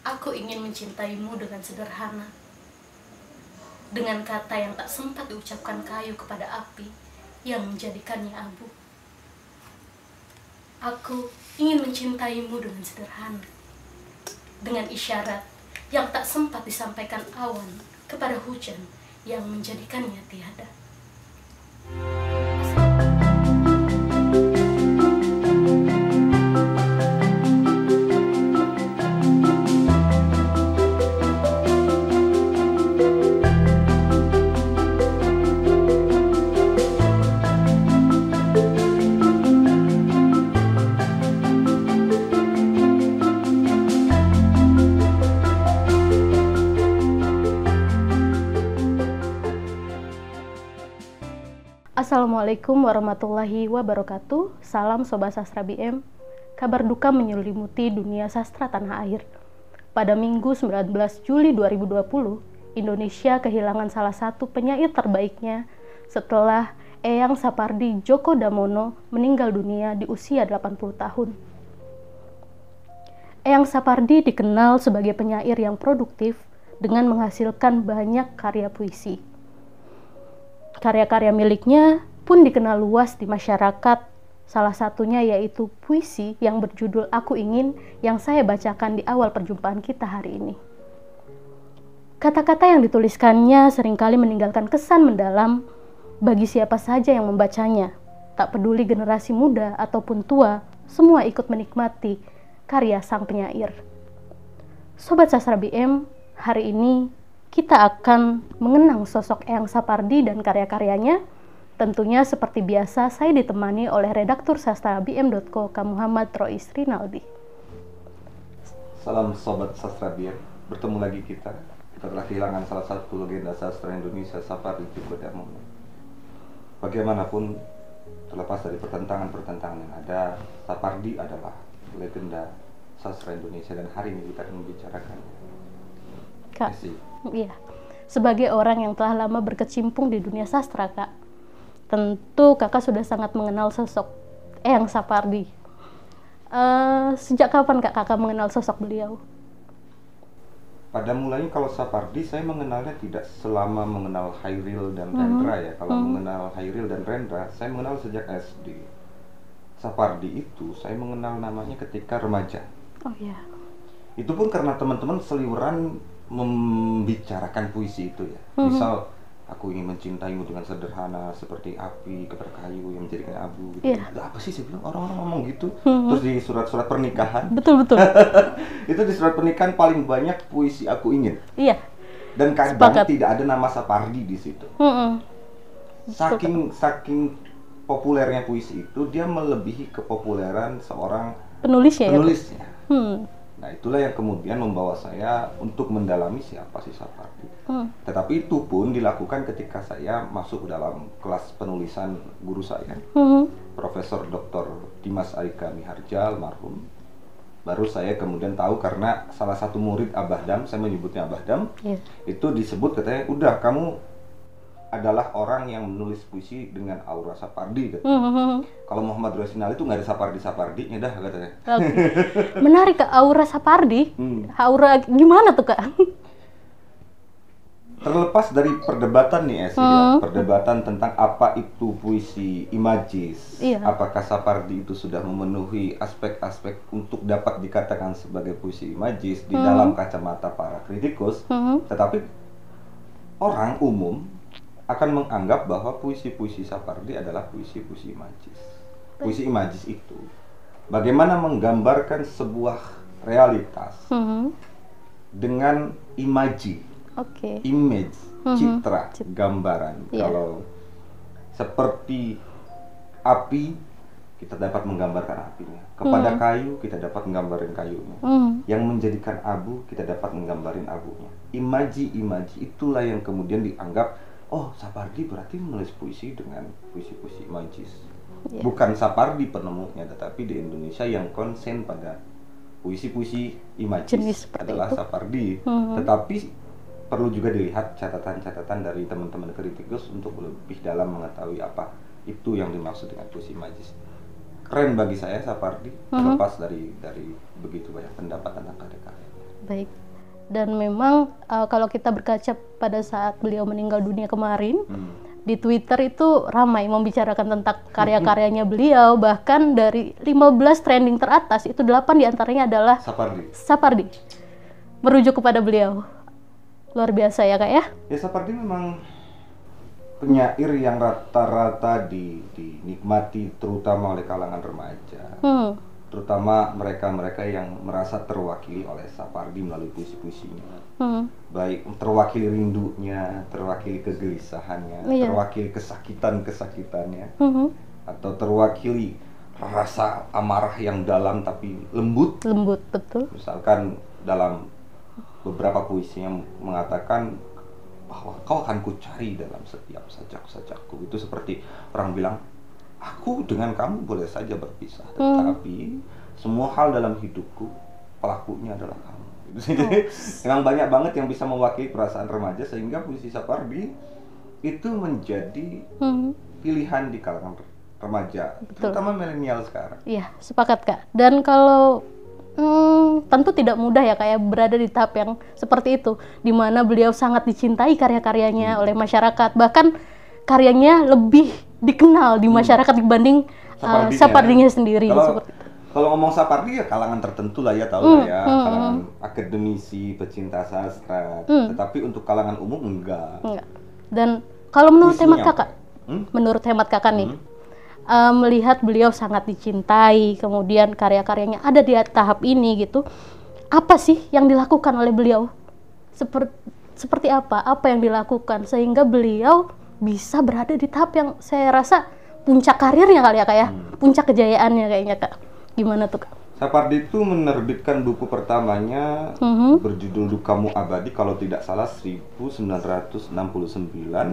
Aku ingin mencintaimu dengan sederhana, dengan kata yang tak sempat diucapkan kayu kepada api yang menjadikannya abu. Aku ingin mencintaimu dengan sederhana, dengan isyarat yang tak sempat disampaikan awan kepada hujan yang menjadikannya tiada. Assalamualaikum warahmatullahi wabarakatuh. Salam Sobat Sastra BM. Kabar duka menyelimuti dunia sastra tanah air. Pada Minggu 19 Juli 2020, Indonesia kehilangan salah satu penyair terbaiknya setelah Eyang Sapardi Djoko Damono meninggal dunia di usia 80 tahun. Eyang Sapardi dikenal sebagai penyair yang produktif dengan menghasilkan banyak karya puisi. Karya-karya miliknya pun dikenal luas di masyarakat, salah satunya yaitu puisi yang berjudul Aku Ingin yang saya bacakan di awal perjumpaan kita hari ini. Kata-kata yang dituliskannya seringkali meninggalkan kesan mendalam bagi siapa saja yang membacanya. Tak peduli generasi muda ataupun tua, semua ikut menikmati karya sang penyair. Sobat Sastra BM, hari ini kita akan mengenang sosok Eyang Sapardi dan karya-karyanya. Tentunya seperti biasa saya ditemani oleh redaktur sastra bm.co Kak Muhammad Rois Rinaldi. Salam Sobat Sastra BM, bertemu lagi kita. Kita telah kehilangan salah satu legenda sastra Indonesia, Sapardi Djoko Damono. Bagaimanapun, terlepas dari pertentangan-pertentangan yang ada, Sapardi adalah legenda sastra Indonesia dan hari ini kita akan membicarakannya. Kak, iya. Sebagai orang yang telah lama berkecimpung di dunia sastra, Kak, tentu Kakak sudah sangat mengenal sosok Eyang Sapardi. Sejak kapan Kakak mengenal sosok beliau? Pada mulanya kalau Sapardi saya mengenalnya tidak selama mengenal Hairil dan Rendra ya. Kalau mengenal Hairil dan Rendra, saya mengenal sejak SD. Sapardi itu saya mengenal namanya ketika remaja. Oh iya. Itu pun karena teman-teman seliweran membicarakan puisi itu ya. Misal, aku ingin mencintaimu dengan sederhana seperti api kepada kayu yang menjadikan abu gitu. Apa sih saya bilang, orang-orang ngomong gitu. Terus di surat-surat pernikahan. Betul. Itu di surat pernikahan paling banyak puisi aku ingin. Iya. Dan kadang tidak ada nama Sapardi di situ. Saking populernya puisi itu, dia melebihi kepopuleran seorang penulisnya. Nah, itulah yang kemudian membawa saya untuk mendalami siapa sih Sapardi. Tetapi itu pun dilakukan ketika saya masuk dalam kelas penulisan guru saya, Profesor Dr. Dimas Aika Miharja almarhum. Baru saya kemudian tahu karena salah satu murid Abah Dam, saya menyebutnya Abah Dam, itu disebut katanya, udah kamu adalah orang yang menulis puisi dengan aura Sapardi. Kalau Muhammad Rosinal itu nggak ada Sapardi-Sapardinya dah katanya. Menarik Kak, aura Sapardi. Aura gimana tuh Kak? Terlepas dari perdebatan nih perdebatan tentang apa itu puisi imagis, apakah Sapardi itu sudah memenuhi aspek-aspek untuk dapat dikatakan sebagai puisi imagis di dalam kacamata para kritikus, tetapi orang umum akan menganggap bahwa puisi-puisi Sapardi adalah puisi-puisi imagis. Puisi imagis itu bagaimana menggambarkan sebuah realitas dengan imaji, image, citra, gambaran. Kalau seperti api, kita dapat menggambarkan apinya. Kepada kayu, kita dapat menggambarin kayunya. Yang menjadikan abu, kita dapat menggambarin abunya. Imaji-imaji itulah yang kemudian dianggap, oh, Sapardi berarti menulis puisi dengan puisi-puisi imagis. Bukan Sapardi penemunya, tetapi di Indonesia yang konsen pada puisi-puisi imagis adalah Sapardi. Tetapi perlu juga dilihat catatan-catatan dari teman-teman kritikus untuk lebih dalam mengetahui apa itu yang dimaksud dengan puisi imagis. keren bagi saya Sapardi, terlepas dari begitu banyak pendapat tentang karya-karyanya. Baik. Dan memang kalau kita berkaca pada saat beliau meninggal dunia kemarin, di Twitter itu ramai membicarakan tentang karya-karyanya beliau, bahkan dari 15 trending teratas itu 8 diantaranya adalah Sapardi. Merujuk kepada beliau. Luar biasa ya Kak ya? Ya, Sapardi memang penyair yang rata-rata dinikmati terutama oleh kalangan remaja. Terutama mereka-mereka yang merasa terwakili oleh Sapardi melalui puisi-puisinya. Baik terwakili rindunya, terwakili kegelisahannya, terwakili kesakitan-kesakitannya, atau terwakili rasa amarah yang dalam tapi lembut. Lembut, betul. Misalkan dalam beberapa puisinya mengatakan bahwa kau akan kucari dalam setiap sajak-sajakku. Itu seperti orang bilang, aku dengan kamu boleh saja berpisah, tetapi semua hal dalam hidupku pelakunya adalah kamu. Jadi memang banyak banget yang bisa mewakili perasaan remaja, sehingga puisi Sapardi itu menjadi pilihan di kalangan remaja. Betul. Terutama milenial sekarang. Iya, sepakat Kak. Dan kalau tentu tidak mudah ya kayak berada di tahap yang seperti itu, di mana beliau sangat dicintai karya-karyanya oleh masyarakat, bahkan karyanya lebih dikenal di masyarakat dibanding Sapardinya sendiri. Kalau ngomong Sapardi ya kalangan tertentu lah ya, tahu lah ya, kalangan akademisi, pecinta sastra, tetapi untuk kalangan umum enggak. Dan kalau menurut hemat kakak, nih, melihat beliau sangat dicintai, kemudian karya-karyanya ada di tahap ini gitu, apa sih yang dilakukan oleh beliau? Seperti apa yang dilakukan sehingga beliau bisa berada di tahap yang saya rasa puncak karirnya kali ya Kak ya, puncak kejayaannya kayaknya Kak. Gimana tuh Kak? Sapardi itu menerbitkan buku pertamanya berjudul Dukamu Abadi, kalau tidak salah 1969.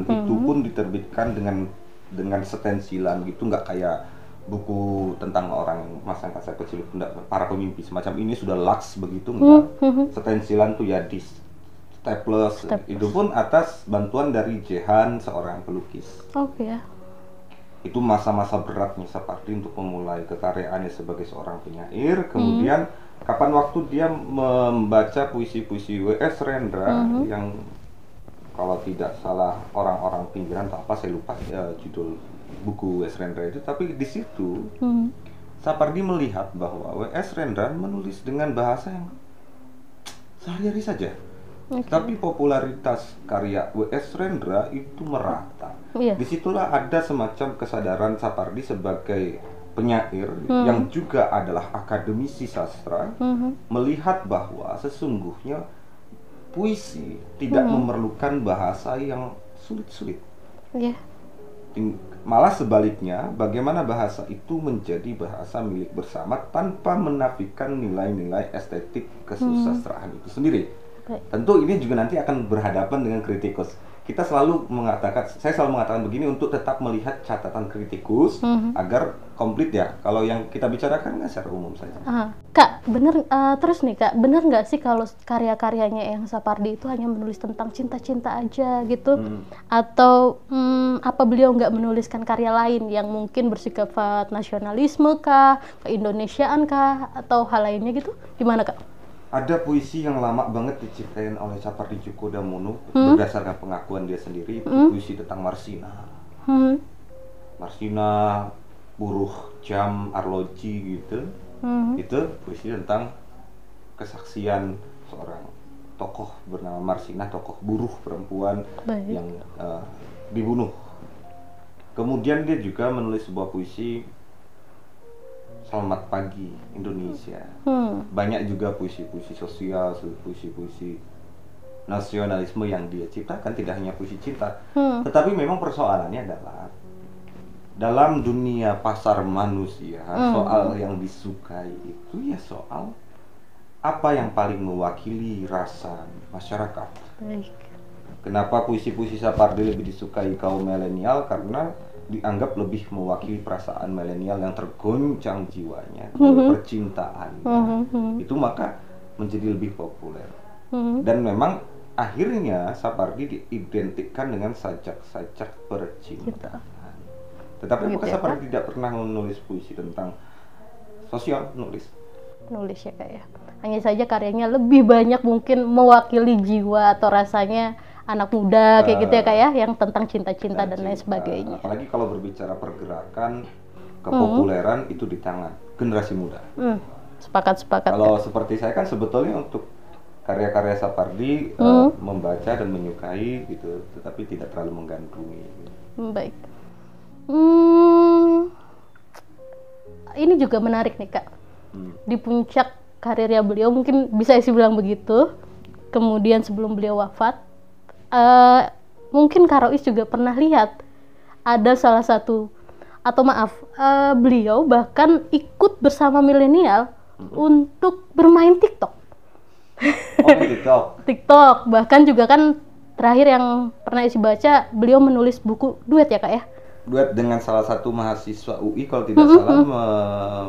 Itu pun diterbitkan dengan stensilan gitu, nggak kayak buku tentang orang masang kaset kecil, para pemimpi semacam ini sudah lax begitu, enggak. Stensilan tuh ya di staples. Itu pun atas bantuan dari Jehan, seorang pelukis. Ya. Itu masa-masa beratnya Sapardi untuk memulai kekaryaannya sebagai seorang penyair. Kemudian kapan waktu dia membaca puisi-puisi W.S. Rendra yang kalau tidak salah orang-orang pinggiran atau apa, saya lupa judul buku W.S. Rendra itu, tapi di situ Sapardi melihat bahwa W.S. Rendra menulis dengan bahasa yang sehari-hari saja. Tapi popularitas karya W.S. Rendra itu merata. Disitulah ada semacam kesadaran Sapardi sebagai penyair yang juga adalah akademisi sastra, melihat bahwa sesungguhnya puisi tidak memerlukan bahasa yang sulit-sulit. Malah sebaliknya, bagaimana bahasa itu menjadi bahasa milik bersama tanpa menafikan nilai-nilai estetik kesusastraan itu sendiri. Tentu ini juga nanti akan berhadapan dengan kritikus. Saya selalu mengatakan begini untuk tetap melihat catatan kritikus agar komplit ya. Kalau yang kita bicarakan nggak secara umum saja. Kak, bener terus nih Kak, bener nggak sih kalau karya-karyanya yang Sapardi itu hanya menulis tentang cinta-cinta aja gitu? Atau apa beliau nggak menuliskan karya lain yang mungkin bersifat nasionalisme kah, keindonesiaan kah, atau hal lainnya gitu? Gimana Kak? Ada puisi yang lama banget diciptain oleh Sapardi Djoko Damono berdasarkan pengakuan dia sendiri. Itu puisi tentang Marsina. Marsina, buruh jam, arloji gitu. Itu puisi tentang kesaksian seorang tokoh bernama Marsina, tokoh buruh perempuan yang dibunuh. Kemudian dia juga menulis sebuah puisi Selamat Pagi Indonesia. Banyak juga puisi-puisi sosial, puisi-puisi nasionalisme yang dia ciptakan, tidak hanya puisi cinta. Tetapi memang persoalannya adalah dalam dunia pasar manusia, soal yang disukai itu ya soal apa yang paling mewakili rasa masyarakat. Kenapa puisi-puisi Sapardi lebih disukai kaum milenial? Karena dianggap lebih mewakili perasaan milenial yang tergoncang jiwanya oleh percintaannya. Itu maka menjadi lebih populer. Dan memang akhirnya Sapardi diidentikan dengan sajak-sajak percintaan. Tetapi gitu apakah ya, Sapardi tidak pernah menulis puisi tentang sosial? Nulis ya Kak ya. Hanya saja karyanya lebih banyak mungkin mewakili jiwa atau rasanya anak muda kayak gitu ya Kak ya, yang tentang cinta-cinta dan lain sebagainya. Apalagi kalau berbicara pergerakan kepopuleran itu di tangan generasi muda. Sepakat. Kalau seperti saya kan sebetulnya untuk karya-karya Sapardi membaca dan menyukai gitu, tetapi tidak terlalu menggandrungi. Baik. Ini juga menarik nih Kak. Di puncak karirnya beliau, mungkin bisa isi bilang begitu. Kemudian sebelum beliau wafat, mungkin Kak Rois juga pernah lihat ada salah satu, atau maaf, beliau bahkan ikut bersama milenial untuk bermain TikTok. TikTok. Bahkan juga kan terakhir yang pernah isi baca, beliau menulis buku duet ya Kak ya? Duet dengan salah satu mahasiswa UI kalau tidak salah,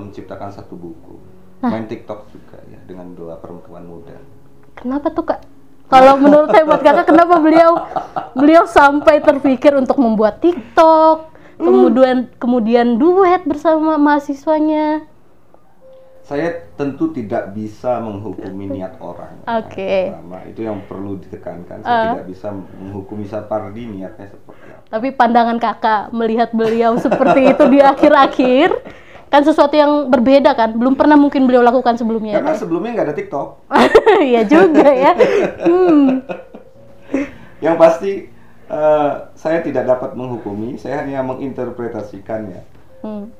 menciptakan satu buku. Main TikTok juga ya dengan 2 perempuan muda. Kenapa tuh Kak? Kalau menurut hemat Kakak, kenapa beliau sampai terpikir untuk membuat TikTok, kemudian duet bersama mahasiswanya? Saya tentu tidak bisa menghukumi niat orang. Oke. Itu yang perlu ditekankan. Saya tidak bisa menghukumi Sapardi niatnya seperti apa. Tapi pandangan Kakak melihat beliau seperti itu di akhir-akhir, kan sesuatu yang berbeda kan? Belum pernah mungkin beliau lakukan sebelumnya. Karena sebelumnya nggak ada TikTok. Iya juga ya. Yang pasti saya tidak dapat menghukumi, saya hanya menginterpretasikannya.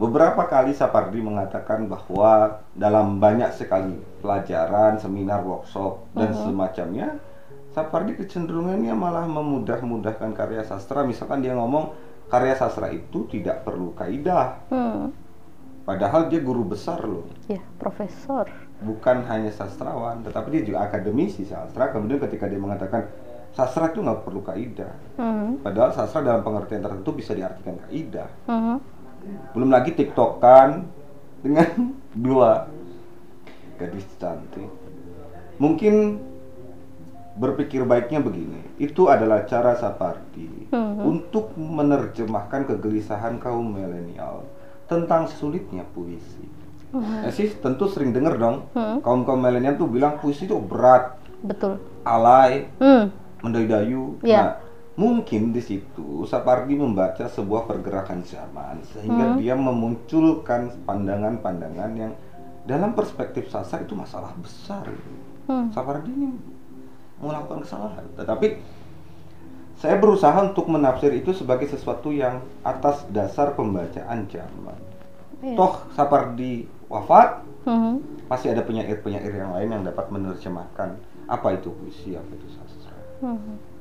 Beberapa kali Sapardi mengatakan bahwa dalam banyak sekali pelajaran, seminar, workshop, dan semacamnya, Sapardi kecenderungannya malah memudah-mudahkan karya sastra. Misalkan dia ngomong karya sastra itu tidak perlu kaidah. Padahal dia guru besar loh. Ya, profesor. Bukan hanya sastrawan, tetapi dia juga akademisi sastra. Kemudian ketika dia mengatakan sastra itu nggak perlu kaidah. Padahal sastra dalam pengertian tertentu bisa diartikan kaidah. Belum lagi TikTokan dengan 2 gadis cantik. Mungkin berpikir baiknya begini, itu adalah cara Sapardi untuk menerjemahkan kegelisahan kaum milenial tentang sulitnya puisi. Sih tentu sering dengar dong, kaum milenial tuh bilang puisi itu berat, betul, alay, mendayu-dayu. Yeah. Nah, mungkin di situ Sapardi membaca sebuah pergerakan zaman sehingga dia memunculkan pandangan-pandangan yang dalam perspektif sastra itu masalah besar. Sapardi ini melakukan kesalahan, tetapi saya berusaha untuk menafsir itu sebagai sesuatu yang atas dasar pembacaan zaman. Toh Sapardi wafat, masih ada penyair-penyair yang lain yang dapat menerjemahkan apa itu puisi, apa itu sastra.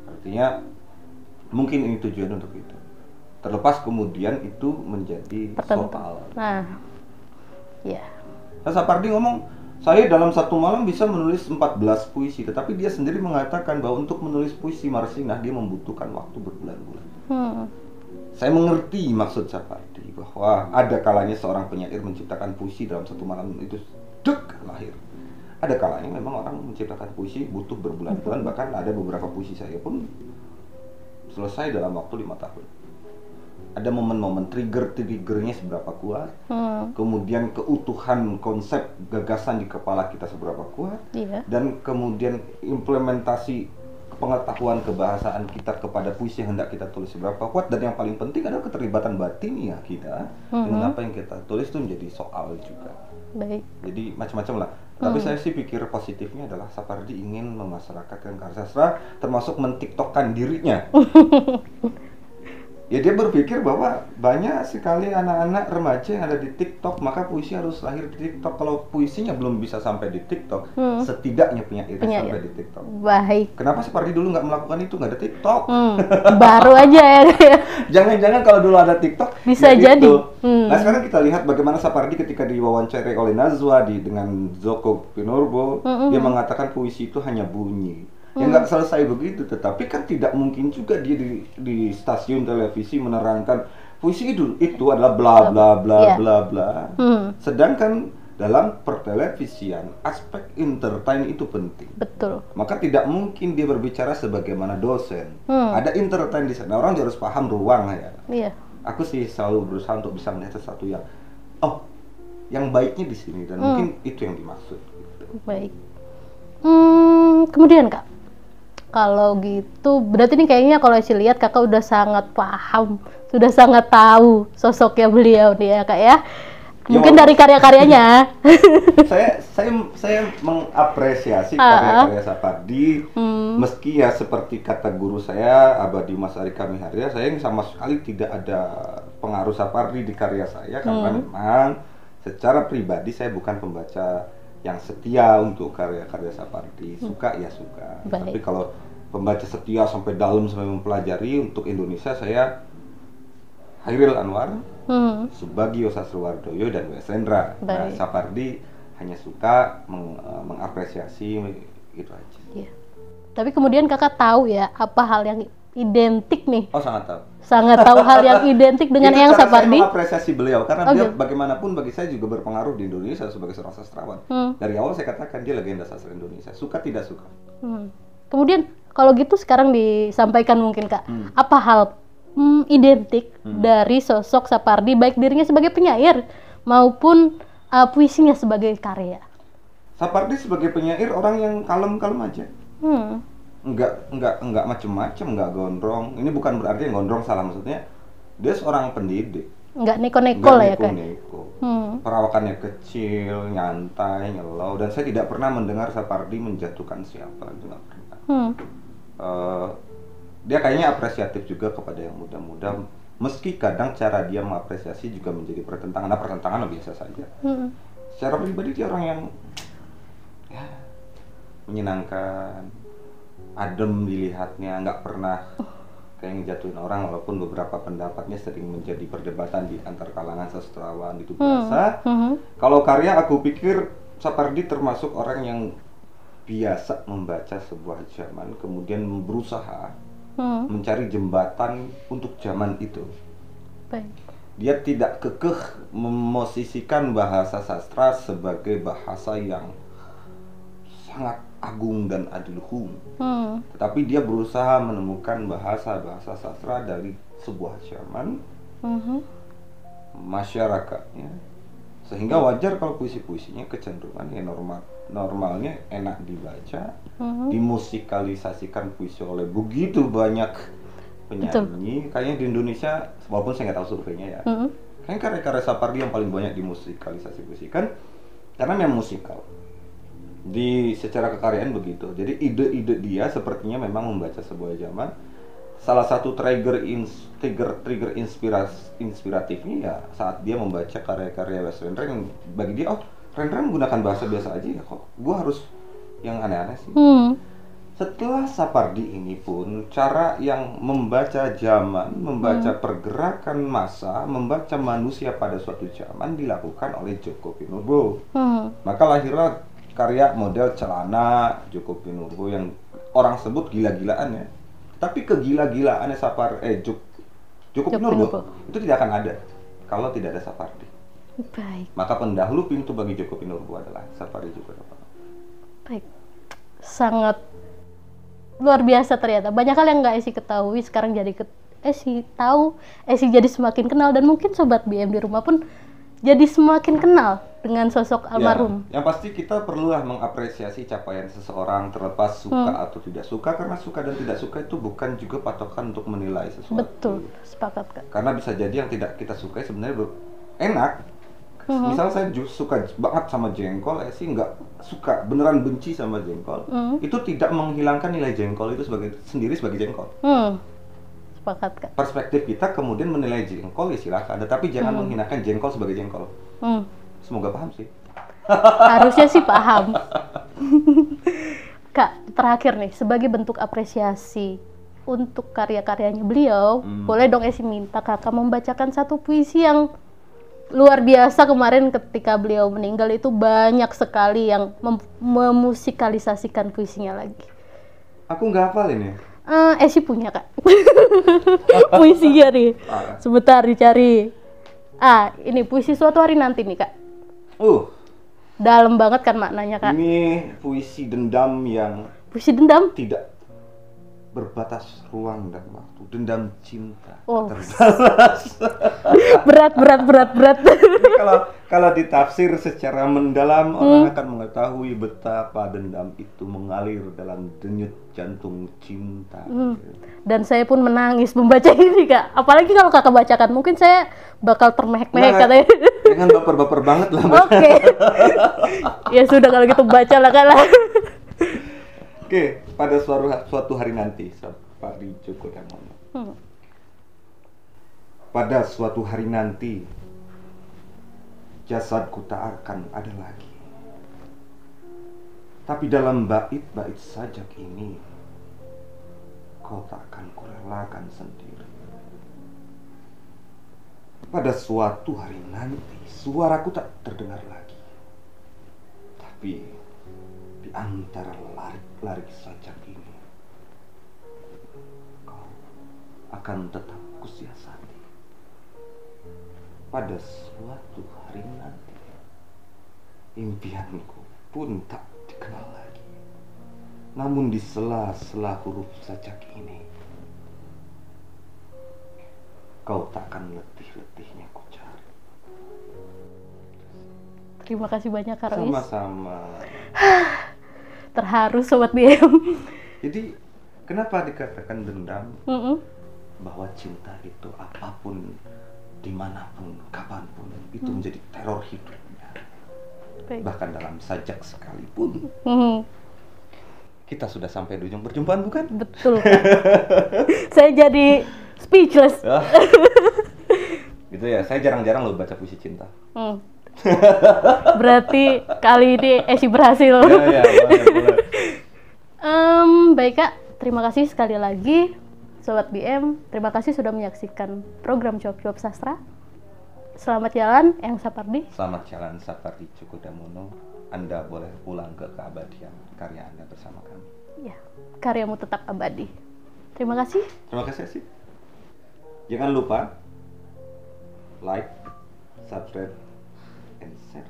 Artinya mungkin ini tujuan untuk itu. Terlepas kemudian itu menjadi soal. Nah, ya. Sapardi ngomong, saya dalam satu malam bisa menulis 14 puisi, tetapi dia sendiri mengatakan bahwa untuk menulis puisi Marsinah dia membutuhkan waktu berbulan-bulan. Saya mengerti maksud Sapardi bahwa ada kalanya seorang penyair menciptakan puisi dalam satu malam itu lahir. Ada kalanya memang orang menciptakan puisi butuh berbulan-bulan, bahkan ada beberapa puisi saya pun selesai dalam waktu 5 tahun. Ada momen-momen triggernya seberapa kuat, kemudian keutuhan konsep gagasan di kepala kita seberapa kuat, dan kemudian implementasi pengetahuan kebahasaan kita kepada puisi yang hendak kita tulis seberapa kuat, dan yang paling penting adalah keterlibatan batin ya kita dengan apa yang kita tulis itu menjadi soal juga. Baik. Jadi macam-macam lah. Tapi saya sih pikir positifnya adalah Sapardi ingin memasyarakatkan karya sastra, termasuk mentiktokkan dirinya. Ya dia berpikir bahwa banyak sekali anak-anak remaja yang ada di TikTok, maka puisi harus lahir di TikTok. Kalau puisinya belum bisa sampai di TikTok, setidaknya penyairnya sampai di TikTok. Baik. Kenapa Sapardi dulu nggak melakukan itu? Nggak ada TikTok. Baru aja ya. Jangan-jangan kalau dulu ada TikTok bisa ya jadi. Nah sekarang kita lihat bagaimana Sapardi ketika diwawancarai oleh Nazwa dengan Zoko Pinurbo, dia mengatakan puisi itu hanya bunyi. Ya nggak selesai begitu, tetapi kan tidak mungkin juga dia di stasiun televisi menerangkan puisi itu adalah bla bla bla bla bla. Sedangkan dalam pertelevisian aspek entertain itu penting. Betul. Maka tidak mungkin dia berbicara sebagaimana dosen. Ada entertain di sana, orang harus paham ruang ya. Iya. aku sih selalu berusaha untuk bisa melihat sesuatu yang yang baiknya di sini dan mungkin itu yang dimaksud gitu. Baik. Kemudian Kak, kalau gitu berarti ini kayaknya kalau Esi lihat Kakak udah sangat paham, sudah sangat tahu sosoknya beliau nih ya Kak ya. Mungkin dari karya-karyanya. saya mengapresiasi karya-karya Sapardi, meski ya seperti kata guru saya Abadi Mas Ari Kamiharja, saya sama sekali tidak ada pengaruh Sapardi di karya saya karena memang secara pribadi saya bukan pembaca yang setia untuk karya-karya Sapardi. Suka ya suka. Baik. Tapi kalau pembaca setia sampai dalam sampai mempelajari untuk Indonesia, saya Hairil Anwar, Subagio Sastrowardoyo dan W.S. Rendra. Nah, Sapardi hanya suka mengapresiasi gitu aja. Iya. Tapi kemudian Kakak tahu ya apa hal yang identik nih? Oh, sangat tahu. Sangat tahu hal yang identik dengan yang Sapardi. Saya mengapresiasi beliau karena dia bagaimanapun bagi saya juga berpengaruh di Indonesia sebagai seorang sastrawan. Dari awal saya katakan dia legenda sastra Indonesia. Suka tidak suka. Kemudian kalau gitu sekarang disampaikan mungkin Kak, apa hal identik dari sosok Sapardi baik dirinya sebagai penyair maupun puisinya sebagai karya? Sapardi sebagai penyair orang yang kalem-kalem aja. Enggak macem-macem, enggak gondrong. Ini bukan berarti yang gondrong salah, maksudnya dia seorang pendidik. Enggak neko-neko lah ya Kak. Perawakannya kecil, nyantai, nyelau, dan saya tidak pernah mendengar Sapardi menjatuhkan siapa, itu nggak pernah. Dia kayaknya apresiatif juga kepada yang muda-muda, meski kadang cara dia mengapresiasi juga menjadi pertentangan. Nah, pertentangan biasa saja. Secara pribadi dia orang yang ya, menyenangkan, adem dilihatnya, nggak pernah kayak ngejatuhin orang, walaupun beberapa pendapatnya sering menjadi perdebatan di antar kalangan sastrawan, itu biasa. Kalau karya, aku pikir Sapardi termasuk orang yang biasa membaca sebuah zaman, kemudian berusaha mencari jembatan untuk zaman itu. Baik. Dia tidak kekeh memosisikan bahasa sastra sebagai bahasa yang sangat agung dan adiluhung, tetapi dia berusaha menemukan bahasa-bahasa sastra dari sebuah zaman, masyarakatnya, sehingga wajar kalau puisi-puisinya kecenderungan ya normalnya enak dibaca, dimusikalisasikan puisi oleh begitu banyak penyanyi. Kayaknya di Indonesia, walaupun saya nggak tahu surveinya ya, kayaknya karya-karya Sapardi yang paling banyak dimusikalisasi puisikan karena memang musikal. Di secara kekaryaan begitu. Jadi ide-ide dia sepertinya memang membaca sebuah zaman. Salah satu trigger inspiratifnya ya saat dia membaca karya-karya W.S. Rendra yang bagi dia Rendra menggunakan bahasa biasa aja ya, kok gua harus yang aneh-aneh sih. Setelah Sapardi ini pun cara yang membaca zaman, membaca pergerakan massa, membaca manusia pada suatu zaman dilakukan oleh Djoko Pinurbo. Maka lahirlah karya model Celana Djoko Pinurbo yang orang sebut gila-gilaan ya. Tapi kegila-gilaannya Djoko Pinurbo itu tidak akan ada kalau tidak ada Sapardi. Baik. Maka pendahulu pintu bagi Djoko Pinurbo adalah Sapardi Djoko. Baik. Sangat luar biasa ternyata. Banyak hal yang nggak Esi ketahui sekarang jadi Esi tahu, Esi jadi semakin kenal, dan mungkin sobat BM di rumah pun jadi semakin kenal dengan sosok almarhum. Ya, yang pasti kita perlulah mengapresiasi capaian seseorang terlepas suka atau tidak suka, karena suka dan tidak suka itu bukan juga patokan untuk menilai sesuatu. Betul, sepakat Kak. Karena bisa jadi yang tidak kita sukai sebenarnya enak. Misal saya suka banget sama jengkol, sih nggak suka, beneran benci sama jengkol. Itu tidak menghilangkan nilai jengkol itu sendiri sebagai jengkol. Sepakat Kak. Perspektif kita kemudian menilai jengkol ya silakan, tetapi jangan menghinakan jengkol sebagai jengkol. Semoga paham sih. Harusnya sih paham. Kak, terakhir nih, sebagai bentuk apresiasi untuk karya-karyanya beliau, boleh dong Esi minta Kakak membacakan satu puisi yang luar biasa. Kemarin ketika beliau meninggal itu banyak sekali yang memusikalisasikan puisinya lagi. Aku nggak hafal ini. Esi punya Kak. Puisinya nih. Sebentar dicari. Ini puisi Suatu Hari Nanti nih Kak. Dalam banget kan maknanya Kak. Ini puisi dendam yang puisi dendam? Tidak berbatas ruang dan waktu, dendam cinta terbatas. berat. Kalau ditafsir secara mendalam, orang akan mengetahui betapa dendam itu mengalir dalam denyut jantung cinta. Dan saya pun menangis membaca ini, Kak. Apalagi kalau Kakak bacakan, mungkin saya bakal termehek-mehek katanya. Jangan baper-baper banget lah. Oke. Ya sudah kalau gitu bacalah Kak lah. Oke, pada suatu hari nanti, Sapardi Djoko Damono. Pada suatu hari nanti, jasadku tak akan ada lagi. Tapi dalam bait-bait sajak ini, kau tak akan kurelakan sendiri. Pada suatu hari nanti, suaraku tak terdengar lagi. Tapi di antara larik-larik sajak ini, kau akan tetap kusiasati. Pada suatu hari nanti, impianku pun tak dikenal lagi. Namun di sela-sela huruf sajak ini, kau takkan letih-letihnya ku cari. Terima kasih banyak Kak Rois. Sama-sama. Terharu Sobat BM. Jadi kenapa dikatakan dendam? Bahwa cinta itu apapun, dimanapun, kapanpun, itu menjadi teror hidupnya. Baik. Bahkan dalam sajak sekalipun. Kita sudah sampai di ujung perjumpaan, bukan? Betul Kak. Saya jadi speechless. Gitu ya, saya jarang-jarang loh baca puisi cinta. Berarti kali ini Esi berhasil. Ya, boleh. Baik Kak, terima kasih sekali lagi Sobat BM. Terima kasih sudah menyaksikan program Cuap-Cuap Sastra. Selamat jalan Eyang Sapardi. Selamat jalan Sapardi Djoko Damono. Anda boleh pulang ke keabadian karya Anda bersama kami. Ya, karyamu tetap abadi. Terima kasih. Terima kasih sih. Jangan lupa like, subscribe, and share.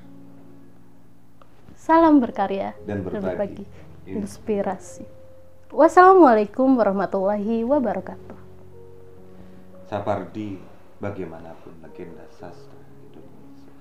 Salam berkarya dan berbagi inspirasi. Wassalamualaikum warahmatullahi wabarakatuh. Sapardi bagaimanapun legenda sastra Indonesia.